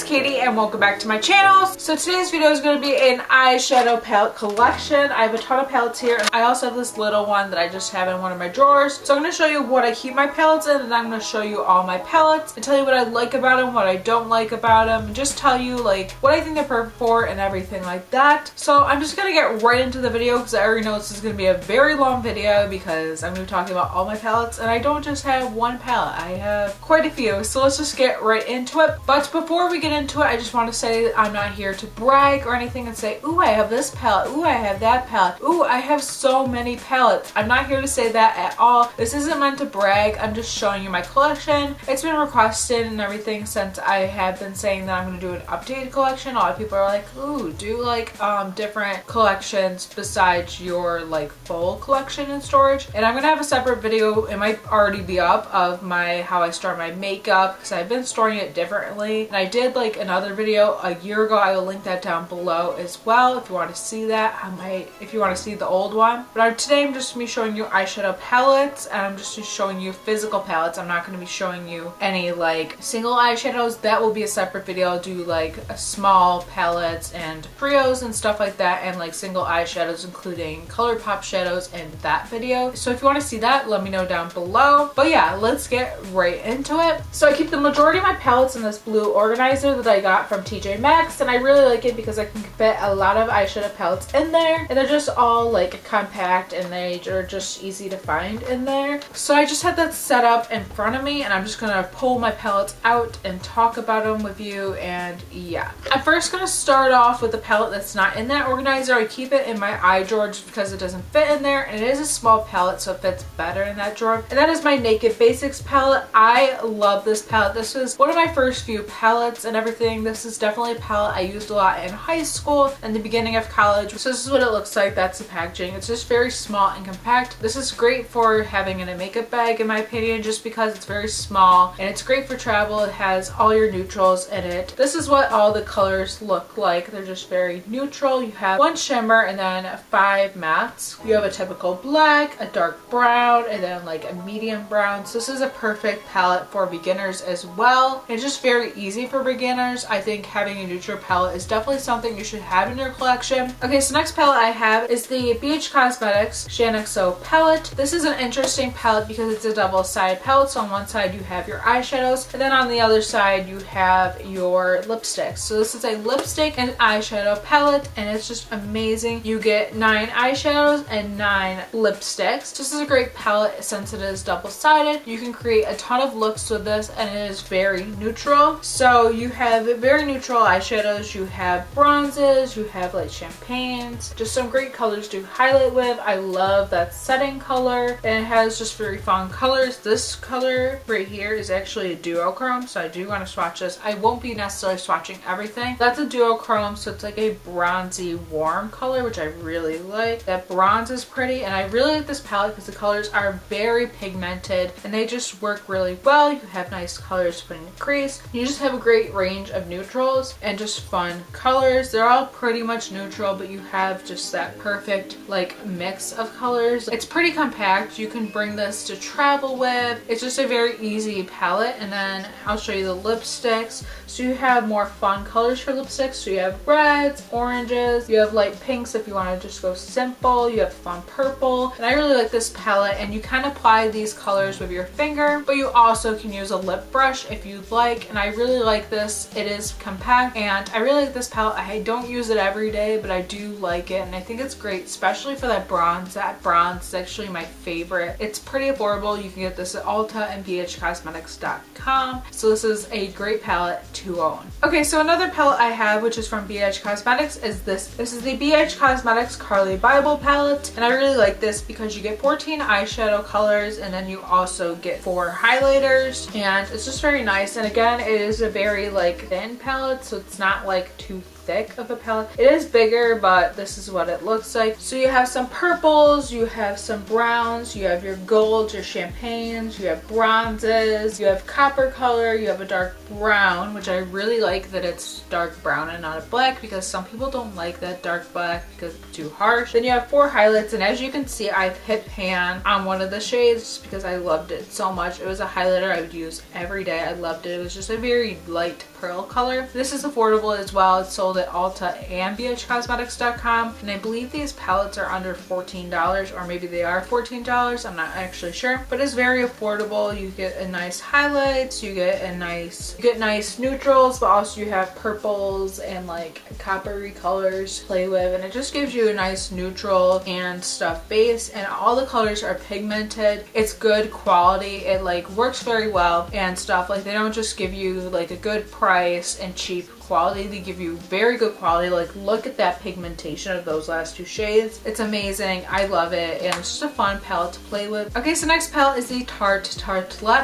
it's Katie and welcome back to my channel. So today's video is going to be an eyeshadow palette collection. I have a ton of palettes here. I also have this little one that I just have in one of my drawers. So I'm going to show you what I keep my palettes in, and I'm going to show you all my palettes and tell you what I like about them, what I don't like about them, and just tell you like what I think they're perfect for and everything like that. So I'm just going to get right into the video because I already know this is going to be a very long video because I'm going to be talking about all my palettes, and I don't just have one palette. I have quite a few. So let's just get right into it. But before we get into it, I just want to say that I'm not here to brag or anything and say, ooh, I have this palette, ooh, I have that palette, ooh, I have so many palettes. I'm not here to say that at all. This isn't meant to brag. I'm just showing you my collection. It's been requested and everything since I have been saying that I'm going to do an updated collection. A lot of people are like, ooh, do like different collections besides your like full collection in storage. And I'm going to have a separate video, it might already be up, of my how I store my makeup because I've been storing it differently. And I did like another video a year ago. I will link that down below as well if you want to see that. If you want to see the old one. But today I'm just going to be showing you eyeshadow palettes, and I'm just showing you physical palettes. I'm not going to be showing you any like single eyeshadows. That will be a separate video. I'll do like a small palettes and trios and stuff like that, and like single eyeshadows including ColourPop shadows in that video. So if you want to see that, let me know down below. But yeah, let's get right into it. So I keep the majority of my palettes in this blue organizer that I got from TJ Maxx, and I really like it because I can fit a lot of eyeshadow palettes in there, and they're just all like compact and they are just easy to find in there. So I just had that set up in front of me, and I'm just gonna pull my palettes out and talk about them with you. And yeah, I'm first gonna start off with the palette that's not in that organizer. I keep it in my eye drawer just because it doesn't fit in there, and it is a small palette so it fits better in that drawer, and that is my Naked Basics palette. I love this palette. This was one of my first few palettes and everything. This is definitely a palette I used a lot in high school and the beginning of college. So this is what it looks like. That's the packaging. It's just very small and compact. This is great for having in a makeup bag in my opinion, just because it's very small, and it's great for travel. It has all your neutrals in it. This is what all the colors look like. They're just very neutral. You have one shimmer and then 5 mattes. You have a typical black, a dark brown, and then like a medium brown. So this is a perfect palette for beginners as well. It's just very easy for beginners. I think having a neutral palette is definitely something you should have in your collection. Okay, so next palette I have is the BH Cosmetics XOXO palette. This is an interesting palette because it's a double-sided palette. So on one side you have your eyeshadows, and then on the other side you have your lipsticks. So this is a lipstick and eyeshadow palette, and it's just amazing. You get 9 eyeshadows and 9 lipsticks. This is a great palette since it is double-sided. You can create a ton of looks with this, and it is very neutral. So you have very neutral eyeshadows, you have bronzes, you have like champagnes, just some great colors to highlight with. I love that setting color, and it has just very fun colors. This color right here is actually a duochrome, so I do want to swatch this. I won't be necessarily swatching everything. That's a duochrome, so it's like a bronzy warm color, which I really like. That bronze is pretty, and I really like this palette because the colors are very pigmented and they just work really well. You have nice colors to put in the crease. You just have a great range of neutrals and just fun colors. They're all pretty much neutral, but you have just that perfect like mix of colors. It's pretty compact. You can bring this to travel with. It's just a very easy palette. And then I'll show you the lipsticks. So you have more fun colors for lipsticks. So you have reds, oranges, you have light pinks if you want to just go simple, you have fun purple. And I really like this palette, and you can apply these colors with your finger, but you also can use a lip brush if you'd like. And I really like this. It is compact, and I really like this palette. I don't use it every day, but I do like it, and I think it's great, especially for that bronze. That bronze is actually my favorite. It's pretty affordable. You can get this at Ulta and bhcosmetics.com. So this is a great palette to own. Okay, so another palette I have, which is from BH Cosmetics, is this. This is the BH Cosmetics Carly Bible palette, and I really like this because you get 14 eyeshadow colors, and then you also get 4 highlighters, and it's just very nice. And again, it is a very like thin palette, so it's not like too thick of a palette. It is bigger, but this is what it looks like. So you have some purples, you have some browns, you have your golds, your champagnes, you have bronzes, you have copper color, you have a dark brown, which I really like that it's dark brown and not a black, because some people don't like that dark black because it's too harsh. Then you have 4 highlights, and as you can see, I've hit pan on one of the shades just because I loved it so much. It was a highlighter I would use every day. I loved it. It was just a very light Pearl color. This is affordable as well. It's sold at Ulta and BHCosmetics.com, and I believe these palettes are under $14, or maybe they are $14. I'm not actually sure, but it's very affordable. You get a nice highlights, you get nice neutrals, but also you have purples and like coppery colors to play with, and it just gives you a nice neutral and stuff base, and all the colors are pigmented. It's good quality. It like works very well and stuff. Like they don't just give you like a good price and cheap quality, they give you very good quality. Like look at that pigmentation of those last two shades. It's amazing. I love it, and it's just a fun palette to play with. Okay, so next palette is the Tarte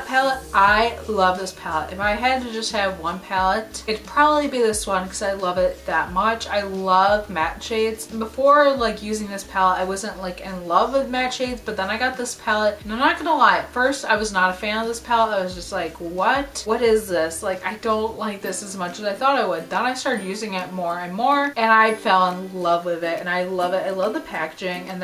palette. I love this palette. If I had to just have one palette, it'd probably be this one because I love it that much. I love matte shades. Before like using this palette, I wasn't like in love with matte shades, but then I got this palette, and I'm not gonna lie, at first I was not a fan of this palette. I was just like, what is this? Like I don't like this as much as I thought I would. Then I started using it more and more, and I fell in love with it, and I love it. I love the packaging, and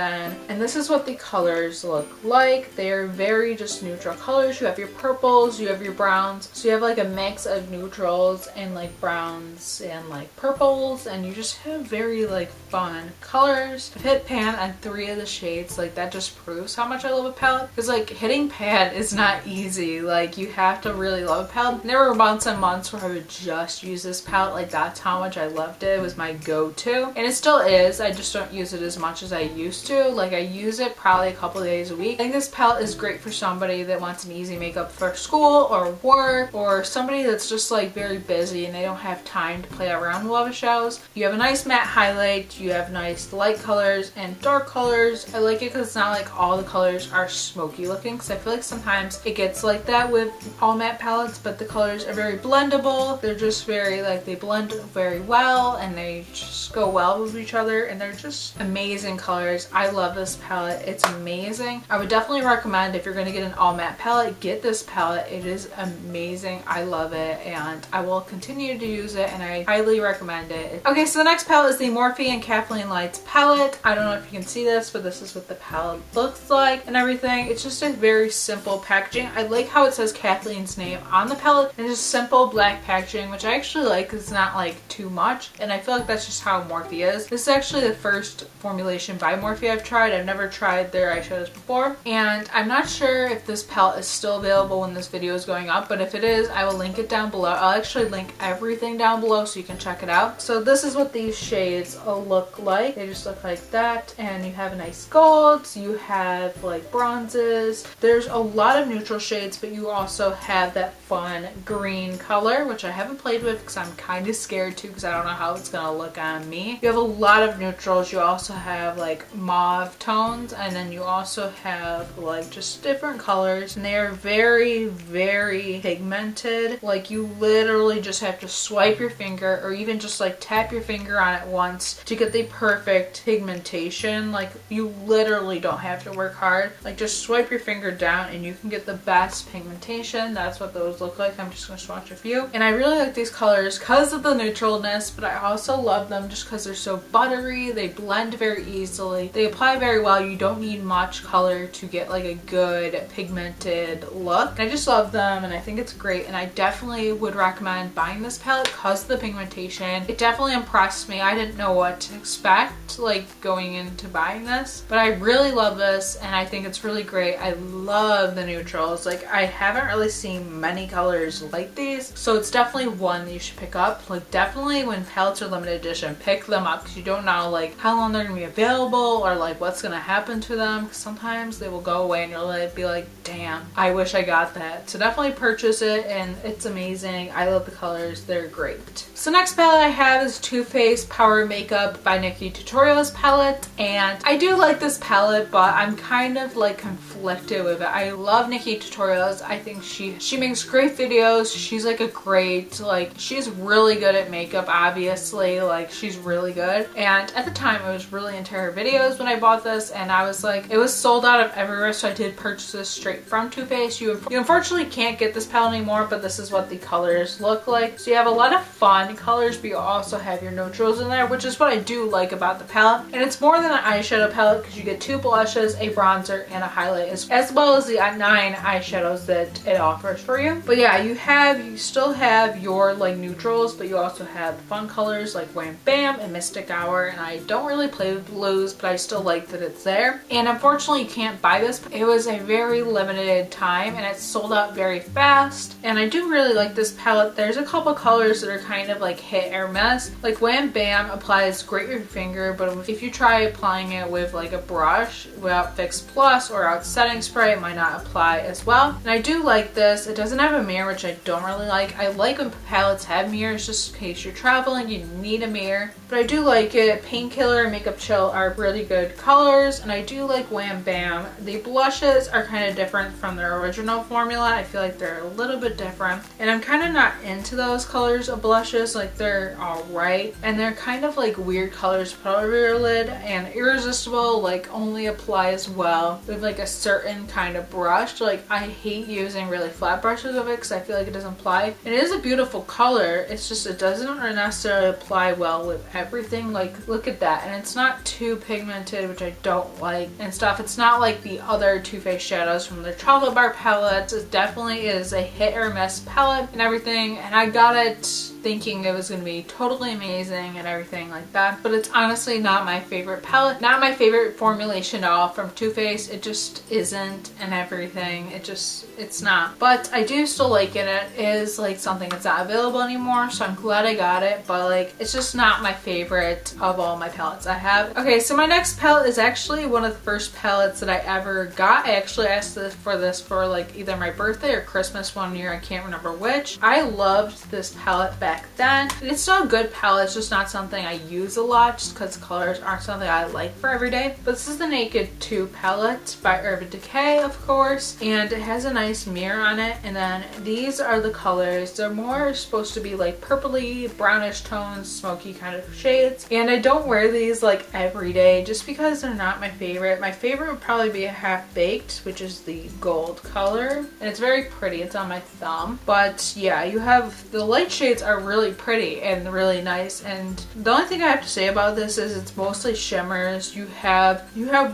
this is what the colors look like. They're very just neutral colors. You have your purples, you have your browns, so you have like a mix of neutrals and like browns and like purples, and you just have very like fun colors. I've hit pan on 3 of the shades. Like that just proves how much I love a palette, because like hitting pan is not easy. Like you have to really love a palette. And there were months and months where I would just use this palette. Like that's how much I loved it. It was my go-to, and it still is. I just don't use it as much as I used to. Like I use it probably a couple days a week. I think this palette is great for somebody that wants an easy makeup for school or work, or somebody that's just like very busy and they don't have time to play around with all the shadows. You have a nice matte highlight, you have nice light colors and dark colors. I like it because it's not like all the colors are smoky looking, because I feel like sometimes it gets like that with all matte palettes, but the colors are very blendable. They're just very like, they blend very well and they just go well with each other, and they're just amazing colors. I love this palette. It's amazing. I would definitely recommend, if you're going to get an all matte palette, get this palette. It is amazing. I love it, and I will continue to use it, and I highly recommend it. Okay, so the next palette is the Morphe and Kathleen Lights palette. I don't know if you can see this, but this is what the palette looks like and everything. It's just a very simple packaging. I like how it says Kathleen's name on the palette, and just simple black packaging, which I actually like because it's not like too much, and I feel like that's just how Morphe is. This is actually the first formulation by Morphe I've tried. I've never tried their eyeshadows before, and I'm not sure if this palette is still available when this video is going up, but if it is, I will link it down below. I'll actually link everything down below so you can check it out. So this is what these shades look like. They just look like that, and you have nice golds, you have like bronzes. There's a lot of neutral shades, but you also have that fun green color, which I haven't played with because I'm kind of scared too, because I don't know how it's gonna look on me. You have a lot of neutrals. You also have like mauve tones, and then you also have like just different colors, and they are very, very pigmented. Like you literally just have to swipe your finger, or even just like tap your finger on it once to get the perfect pigmentation. Like you literally don't have to work hard. Like just swipe your finger down and you can get the best pigmentation. That's what those look like. I'm just gonna swatch a few, and I really like these colors because of the neutralness, but I also love them just because they're so buttery. They blend very easily, they apply very well. You don't need much color to get like a good pigmented look. And I just love them, and I think it's great, and I definitely would recommend buying this palette because of the pigmentation. It definitely impressed me. I didn't know what to expect like going into buying this, but I really love this, and I think it's really great. I love the neutrals. Like I haven't really seen many colors like these, so it's definitely one that you should pick up. Like definitely when palettes are limited edition, pick them up, because you don't know like how long they're gonna be available or like what's gonna happen to them. Sometimes they will go away and you'll like be like, damn, I wish I got that. So definitely purchase it, and it's amazing. I love the colors. They're great. So next palette I have is Too Faced Power Makeup by NikkieTutorials palette, and I do like this palette, but I'm kind of like conflicted with it. I love NikkieTutorials. I think she makes great videos. She's like a great, like she's really good at makeup, obviously. Like she's really good, and at the time I was really into her videos when I bought this, and I was like, it was sold out of everywhere, so I did purchase this straight from Too Faced. You unfortunately can't get this palette anymore, but this is what the colors look like. So you have a lot of fun colors, but you also have your neutrals in there, which is what I do like about the palette. And it's more than an eyeshadow palette because you get 2 blushes, a bronzer, and a highlight as well as the 9 eyeshadows that it offers for you. But yeah, you still have your like neutrals, but you also have fun colors like Wham Bam and Mystic Hour, and I don't really play with blues, but I still like that it's there. And unfortunately you can't buy this. It was a very limited time and it sold out very fast, and I do really like this palette. There's a couple colors that are kind of like hit or miss. Like Wham Bam applies great with your finger, but if you try applying it with like a brush without Fix Plus or out setting spray, it might not apply as well. And I do like this. It doesn't have a mirror, which I don't really like. I like when palettes have mirrors just in case you're traveling, you need a mirror. But I do like it. Painkiller and Makeup Chill are really good colors, and I do like Wham Bam. The blushes are kind of different from their original formula. I feel like they're a little bit different, and I'm kind of not into those colors of blushes. Like they're alright, and they're kind of like weird colors to put over your lid, and Irresistible like only applies well with like a certain kind of brush. Like I hate using really flat brushes of it because I feel like it doesn't apply. It is a beautiful color, it's just it doesn't necessarily apply well with everything. Like look at that, and it's not too pigmented, which I don't like and stuff. It's not like the other Too Faced shadows from their chocolate bar palettes. It definitely is a hit or miss palette and everything, and I got it thinking it was going to be totally amazing and everything like that, but it's honestly not my favorite palette, not my favorite formulation at all from Too Faced. It just isn't, and everything, it's not. But I do still like it. It is like something that's not available anymore, so I'm glad I got it, but like it's just not my favorite of all my palettes I have. Okay, so my next palette is actually one of the first palettes that I ever got. I actually asked for this for like either my birthday or Christmas one year, I can't remember which. I loved this palette back then. It's still a good palette, it's just not something I use a lot just because colors aren't something I like for every day. But this is the Naked 2 palette by Urban Decay, of course, and it has a nice mirror on it, and then these are the colors. They're more supposed to be like purpley, brownish tones, smoky kind of shades, and I don't wear these like every day just because they're not my favorite. My favorite would probably be a Half Baked, which is the gold color, and it's very pretty. It's on my thumb. But yeah, you have the light shades are really pretty and really nice, and the only thing I have to say about this is it's mostly shimmers. You have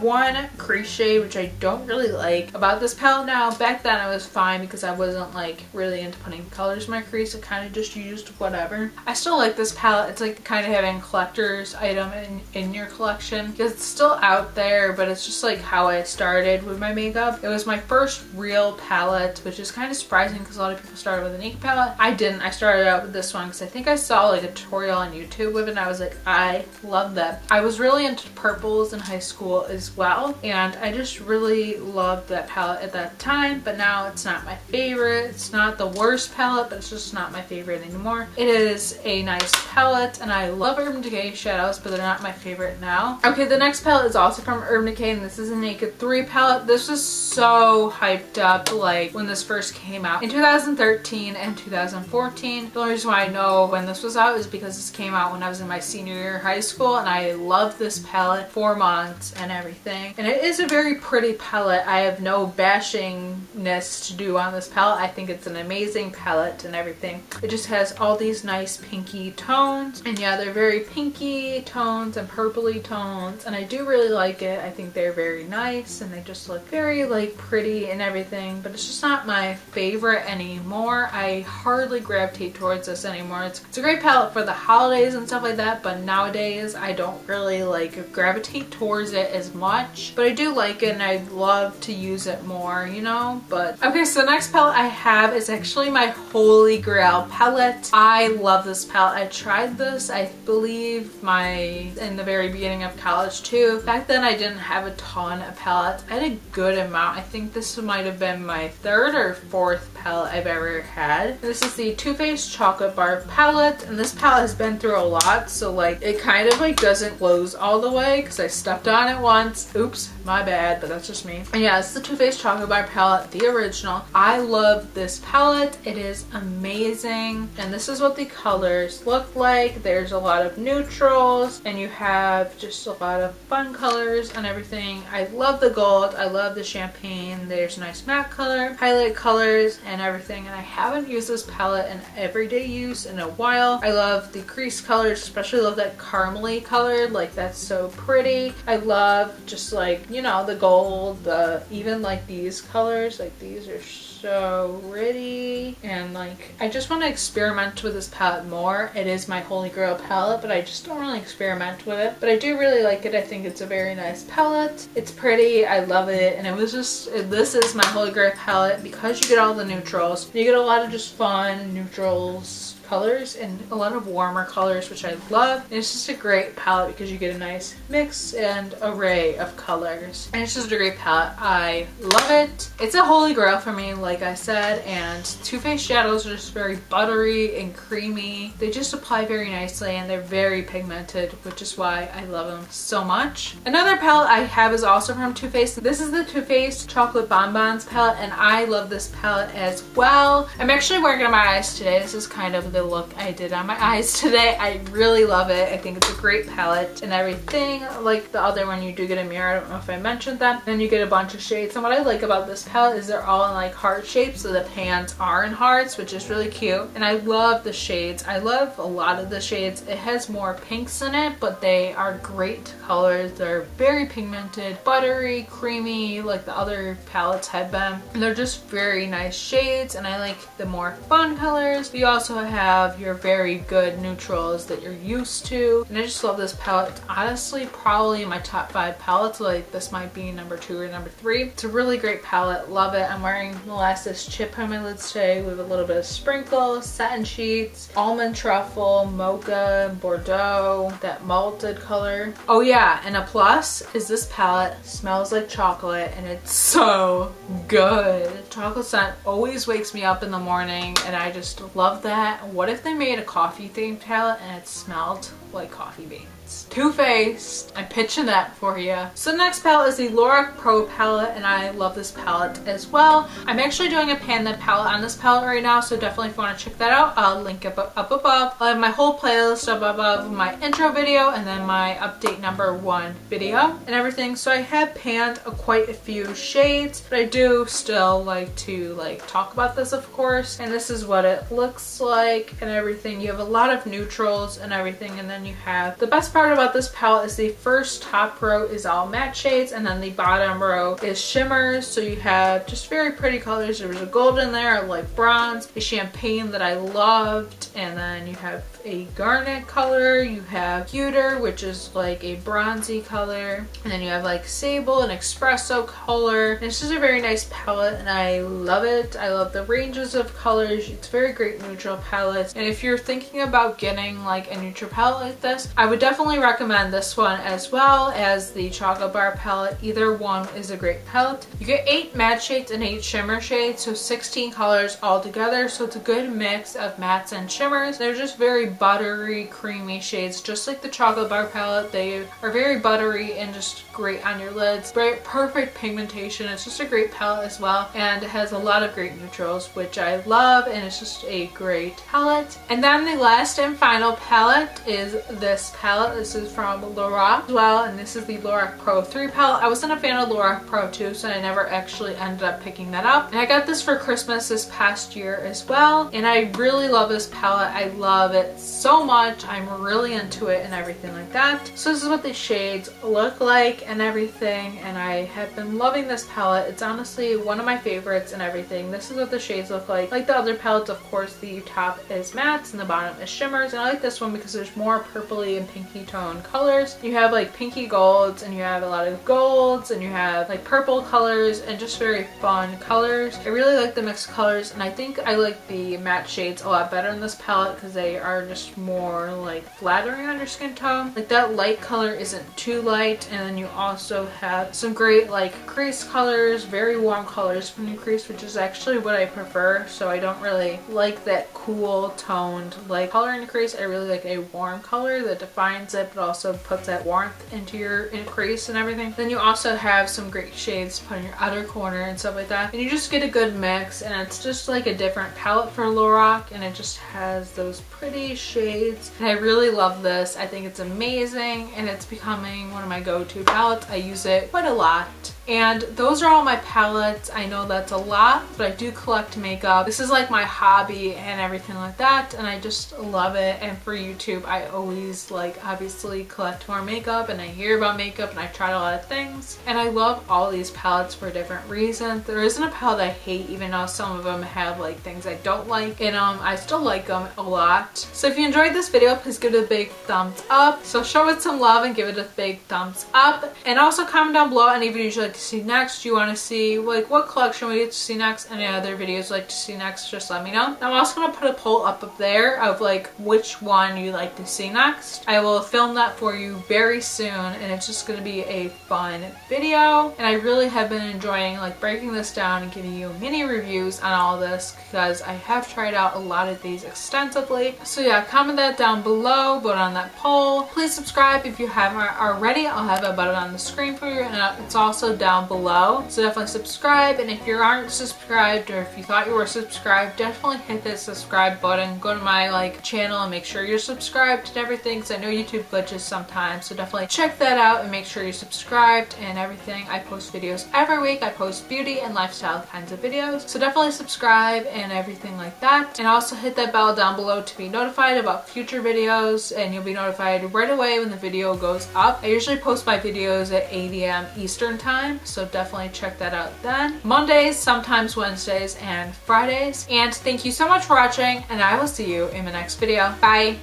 one crease shade, which I don't really like about this palette now. Back then I was fine because I wasn't like really into putting colors in my crease. I kind of just used whatever. I still like this palette. It's like kind of having a collector's item in your collection because it's still out there, but it's just like how I started with my makeup. It was my first real palette, which is kind of surprising because a lot of people started with a Naked palette. I didn't. I started out with this one because I think I saw like a tutorial on YouTube with it, and I was like, I love that. I was really into purples in high school as well, and I just really loved that palette at that time, but now it's not my favorite. It's not the worst palette, but it's just not my favorite anymore. It is a nice palette, and I love Urban Decay shadows, but they're not my favorite now. Okay, the next palette is also from Urban Decay, and this is a Naked 3 palette. This was so hyped up like when this first came out in 2013 and 2014. The only reason why I know when this was out is because this came out when I was in my senior year of high school, and I loved this palette, 4 months and everything. And it is a very pretty palette. I have no bashingness to do on this palette. I think it's an amazing palette and everything. It just has all these nice pinky tones, and yeah, they're very pinky tones and purpley tones, and I do really like it. I think they're very nice and they just look very like pretty and everything, but it's just not my favorite anymore. I hardly gravitate towards this anymore. It's a great palette for the holidays and stuff like that, but nowadays I don't really like gravitate towards it as much, but I do like it and I'd love to use it more, you know. But okay, so the next palette I have is actually my holy grail palette. I love this palette. I tried this, I believe, in the very beginning of college too. Back then I didn't have a ton of palettes. I had a good amount. I think this might have been my 3rd or 4th palette I've ever had. This is the Too Faced Chocolate Bar palette, and this palette has been through a lot, so like it kind of like doesn't close all the way because I stepped on it once. Oops, my bad, but that's just me. And yeah, it's the Too Faced Chocolate Bar palette, the original. I love this palette. It is amazing, and this is what the colors look like. There's a lot of neutrals, and you have just a lot of fun colors and everything. I love the gold. I love the champagne. There's nice matte color, highlight colors, and everything. And I haven't used this palette in everyday use use in a while. I love the crease colors, especially love that caramely color. Like that's so pretty. I love just like, you know, the gold, even like these colors, like these are so pretty. And like I just want to experiment with this palette more. It is my holy grail palette, but I just don't really experiment with it. But I do really like it. I think it's a very nice palette. It's pretty. I love it. And it was just, this is my holy grail palette because you get all the neutrals. You get a lot of just fun neutrals colors and a lot of warmer colors, which I love. And it's just a great palette because you get a nice mix and array of colors. And it's just a great palette. I love it. It's a holy grail for me, like I said. And Too Faced shadows are just very buttery and creamy. They just apply very nicely and they're very pigmented, which is why I love them so much. Another palette I have is also from Too Faced. This is the Too Faced Chocolate Bonbons palette, and I love this palette as well. I'm actually wearing it on my eyes today. This is kind of the look I did on my eyes today. I really love it. I think it's a great palette and everything. Like the other one, you do get a mirror. I don't know if I mentioned that. Then you get a bunch of shades. And what I like about this palette is they're all in like heart shapes, so the pans are in hearts, which is really cute. And I love the shades. I love a lot of the shades. It has more pinks in it, but they are great colors. They're very pigmented, buttery, creamy, like the other palettes have been. And they're just very nice shades, and I like the more fun colors. You also have your very good neutrals that you're used to. And I just love this palette. It's honestly probably my top 5 palettes. Like this might be number 2 or number 3. It's a really great palette. Love it. I'm wearing molasses chip on my lids today with a little bit of sprinkles, satin sheets, almond truffle, mocha, Bordeaux, that malted color. Oh yeah, and a plus is this palette smells like chocolate and it's so good. Chocolate scent always wakes me up in the morning and I just love that. What if they made a coffee themed palette and it smelled like coffee beans? Too Faced. I'm pitching that for you. So the next palette is the Lorac Pro palette, and I love this palette as well. I'm actually doing a Panda palette on this palette right now, so definitely if you want to check that out, I'll link it up above. I have my whole playlist up above, my intro video and then my update number 1 video and everything. So I have panned quite a few shades, but I do still like to talk about this, of course. And this is what it looks like and everything. You have a lot of neutrals and everything, and then you have the best part about this palette is the first top row is all matte shades and then the bottom row is shimmers. So you have just very pretty colors. There was a gold in there, like bronze, a champagne that I loved, and then you have a garnet color, you have pewter, which is like a bronzy color, and then you have like sable and espresso color. And it's just a very nice palette and I love it. I love the ranges of colors. It's a very great neutral palette, and if you're thinking about getting like a neutral palette like this, I would definitely recommend this one as well as the chocolate bar palette. Either one is a great palette. You get 8 matte shades and 8 shimmer shades, so 16 colors all together. So it's a good mix of mattes and shimmers. They're just very buttery, creamy shades, just like the chocolate bar palette. They are very buttery and just great on your lids. Perfect pigmentation. It's just a great palette as well, and it has a lot of great neutrals, which I love, and it's just a great palette. And then the last and final palette is this palette. This is from Lorac as well, and this is the Lorac Pro 3 palette. I wasn't a fan of Lorac Pro 2, so I never actually ended up picking that up. And I got this for Christmas this past year as well, and I really love this palette. I love it so much. I'm really into it and everything like that. So this is what the shades look like and everything, and I have been loving this palette. It's honestly one of my favorites and everything. This is what the shades look like. Like the other palettes, of course, the top is mattes and the bottom is shimmers, and I like this one because there's more purpley and pinky tone colors. You have like pinky golds, and you have a lot of golds, and you have like purple colors, and just very fun colors. I really like the mixed colors, and I think I like the matte shades a lot better in this palette because they are just more like flattering on your skin tone. Like that light color isn't too light, and then you also have some great like crease colors, very warm colors from the crease, which is actually what I prefer. So I don't really like that cool toned like color in the crease. I really like a warm color that defines it but also puts that warmth into your crease and everything. Then you also have some great shades to put in your outer corner and stuff like that, and you just get a good mix, and it's just like a different palette for Lorac, and it just has those pretty shades, and I really love this. I think it's amazing, and it's becoming one of my go-to palettes. I use it quite a lot, And those are all my palettes. I know that's a lot, but I do collect makeup. This is like my hobby and everything like that, and I just love it. And for YouTube, I always like obviously collect more makeup, and I hear about makeup and I try a lot of things. And I love all these palettes for different reasons. There isn't a palette I hate, even though some of them have like things I don't like, and I still like them a lot. So if you enjoyed this video, please give it a big thumbs up. So show it some love and give it a big thumbs up. And also comment down below any videos you'd like to see next. Do you want to see like what collection we get to see next? Any other videos you'd like to see next? Just let me know. I'm also going to put a poll up there of like which one you'd like to see next. I will film that for you very soon, and it's just going to be a fun video. And I really have been enjoying like breaking this down and giving you mini reviews on all this, because I have tried out a lot of these extensively. So yeah, comment that down below, vote on that poll. Please subscribe if you haven't already. I'll have a button on the screen for you, and it's also down below. So definitely subscribe, and if you aren't subscribed, or if you thought you were subscribed, definitely hit that subscribe button. Go to my like channel and make sure you're subscribed and everything, because I know YouTube glitches sometimes. So definitely check that out and make sure you're subscribed and everything. I post videos every week. I post beauty and lifestyle kinds of videos. So definitely subscribe and everything like that. And also hit that bell down below to be notified about future videos, and you'll be notified right away when the video goes up. I usually post my videos at 8 AM Eastern time, so definitely check that out then. Mondays, sometimes Wednesdays, and Fridays. And thank you so much for watching, and I will see you in the next video. Bye!